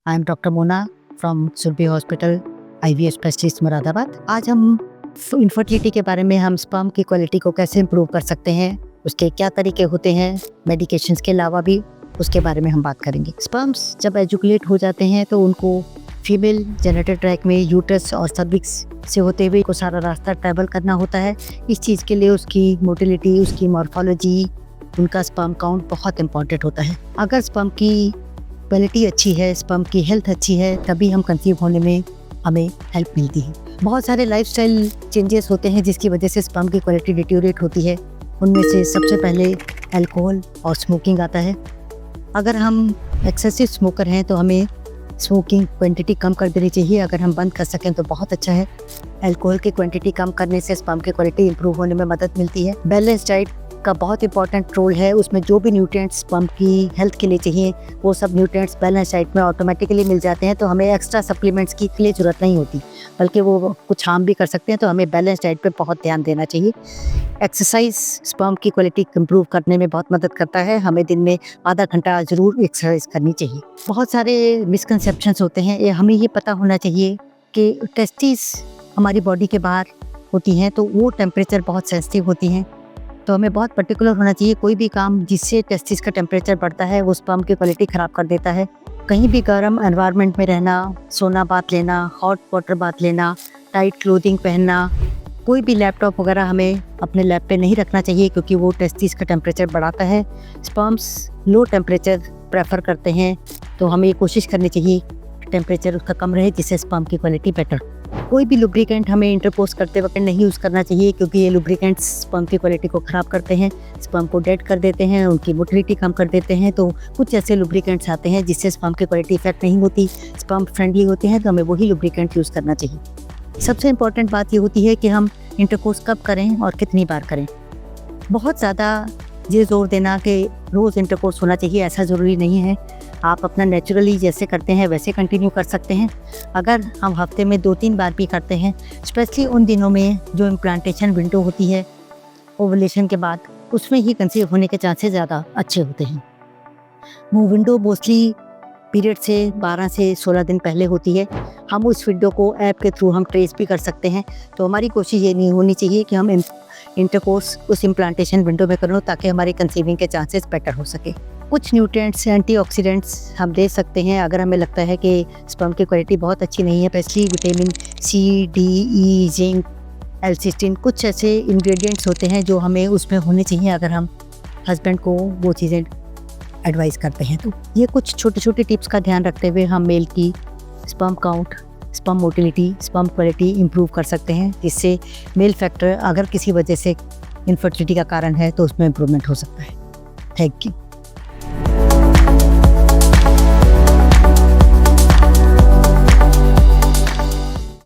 I am doctor Mona from Surabhi hospital IVF specialist Moradabad. आज हम infertility के बारे में, हम स्पर्म की क्वालिटी को कैसे इम्प्रूव कर सकते हैं, उसके क्या तरीके होते हैं, मेडिकेशंस के अलावा भी उसके बारे में हम बात करेंगे। स्पर्म्स जब एजुकुलेट हो जाते हैं तो उनको फीमेल जेनिटल ट्रैक में यूट्रस और सर्विक्स से होते हुए को सारा रास्ता ट्रैवल करना होता है। इस चीज़ के लिए उसकी मोटिलिटी, उसकी मॉर्फोलॉजी, उनका स्पर्म काउंट बहुत इंपॉर्टेंट होता है। अगर स्पर्म की क्वालिटी अच्छी है, स्पर्म की हेल्थ अच्छी है, तभी हम कंसीव होने में हमें हेल्प मिलती है। बहुत सारे लाइफस्टाइल चेंजेस होते हैं जिसकी वजह से स्पर्म की क्वालिटी डिटेरियोरेट होती है। उनमें से सबसे पहले अल्कोहल और स्मोकिंग आता है। अगर हम एक्सेसिव स्मोकर हैं तो हमें स्मोकिंग क्वांटिटी कम कर देनी चाहिए। अगर हम बंद कर सकें तो बहुत अच्छा है। अल्कोहल की क्वांटिटी कम करने से स्पर्म की क्वालिटी इंप्रूव होने में मदद मिलती है। बैलेंस डाइट का बहुत इंपॉर्टेंट रोल है। उसमें जो भी न्यूट्रिएंट्स स्पर्म की हेल्थ के लिए चाहिए वो सब न्यूट्रिएंट्स बैलेंस डाइट में ऑटोमेटिकली मिल जाते हैं, तो हमें एक्स्ट्रा सप्लीमेंट्स की लिए ज़रूरत नहीं होती, बल्कि वो कुछ हार्म भी कर सकते हैं। तो हमें बैलेंस डाइट पे बहुत ध्यान देना चाहिए। एक्सरसाइज स्पर्म की क्वालिटी इंप्रूव करने में बहुत मदद करता है। हमें दिन में आधा घंटा ज़रूर एक्सरसाइज करनी चाहिए। बहुत सारे मिसकंसेप्शंस होते हैं। हमें ये पता होना चाहिए कि टेस्टिस हमारी बॉडी के बाहर होती हैं, तो वो टेम्परेचर बहुत सेंसिटिव होती हैं, तो हमें बहुत पर्टिकुलर होना चाहिए। कोई भी काम जिससे टेस्टिस का टेम्परेचर बढ़ता है वो स्पर्म की क्वालिटी ख़राब कर देता है। कहीं भी गर्म एनवायरनमेंट में रहना, सोना बाथ लेना, हॉट वाटर बाथ लेना, टाइट क्लोथिंग पहनना, कोई भी लैपटॉप वगैरह हमें अपने लैब पे नहीं रखना चाहिए, क्योंकि वो टेस्टिस का टेम्परेचर बढ़ाता है। स्पर्म्स लो टेम्परेचर प्रेफर करते हैं, तो हमें ये कोशिश करनी चाहिए टेम्परेचर उसका कम रहे, जिससे स्पर्म की क्वालिटी बेटर। कोई भी लुब्रिकेंट हमें इंटरकोर्स करते वक्त नहीं यूज़ करना चाहिए, क्योंकि ये लुब्रिकेंट्स स्पर्म की क्वालिटी को ख़राब करते हैं, स्पर्म को डेड कर देते हैं, उनकी मोटिलिटी कम कर देते हैं। तो कुछ ऐसे लुब्रिकेंट्स आते हैं जिससे स्पर्म की क्वालिटी इफेक्ट नहीं होती, स्पर्म फ्रेंडली होते हैं, तो हमें वही लुब्रिकेंट यूज़ करना चाहिए। सबसे इम्पॉर्टेंट बात ये होती है कि हम इंटरकोर्स कब करें और कितनी बार करें। बहुत ज़्यादा ये जोर देना कि रोज़ इंटरकोर्स होना चाहिए, ऐसा ज़रूरी नहीं है। आप अपना नेचुरली जैसे करते हैं वैसे कंटिन्यू कर सकते हैं। अगर हम हफ्ते में 2-3 बार भी करते हैं, स्पेशली उन दिनों में जो इम्प्लांटेशन विंडो होती है ओवुलेशन के बाद, उसमें ही कंसीव होने के चांसेस ज़्यादा अच्छे होते हैं। वो विंडो मोस्टली पीरियड से 12 से 16 दिन पहले होती है। हम उस विंडो को ऐप के थ्रू हम ट्रेस भी कर सकते हैं। तो हमारी कोशिश ये नहीं होनी चाहिए कि हम इंटरकोर्स उस इम्प्लांटेशन विंडो में करें, ताकि हमारी कंसीविंग के चांसेस बेटर हो सके। कुछ न्यूट्रिएंट्स, एंटीऑक्सीडेंट्स हम दे सकते हैं अगर हमें लगता है कि स्पर्म की क्वालिटी बहुत अच्छी नहीं है, specially vitamin C, D, E, zinc, एल्सिस्टिन, कुछ ऐसे इंग्रेडिएंट्स होते हैं जो हमें उसमें होने चाहिए अगर हम हस्बैंड को वो चीज़ें एडवाइस करते हैं। तो ये कुछ छोटे छोटे टिप्स का ध्यान रखते हुए हम मेल की sperm count, sperm motility, sperm quality improve कर सकते हैं, जिससे मेल फैक्टर अगर किसी वजह से इनफर्टिलिटी का कारण है तो उसमें इम्प्रूवमेंट हो सकता है। Thank you.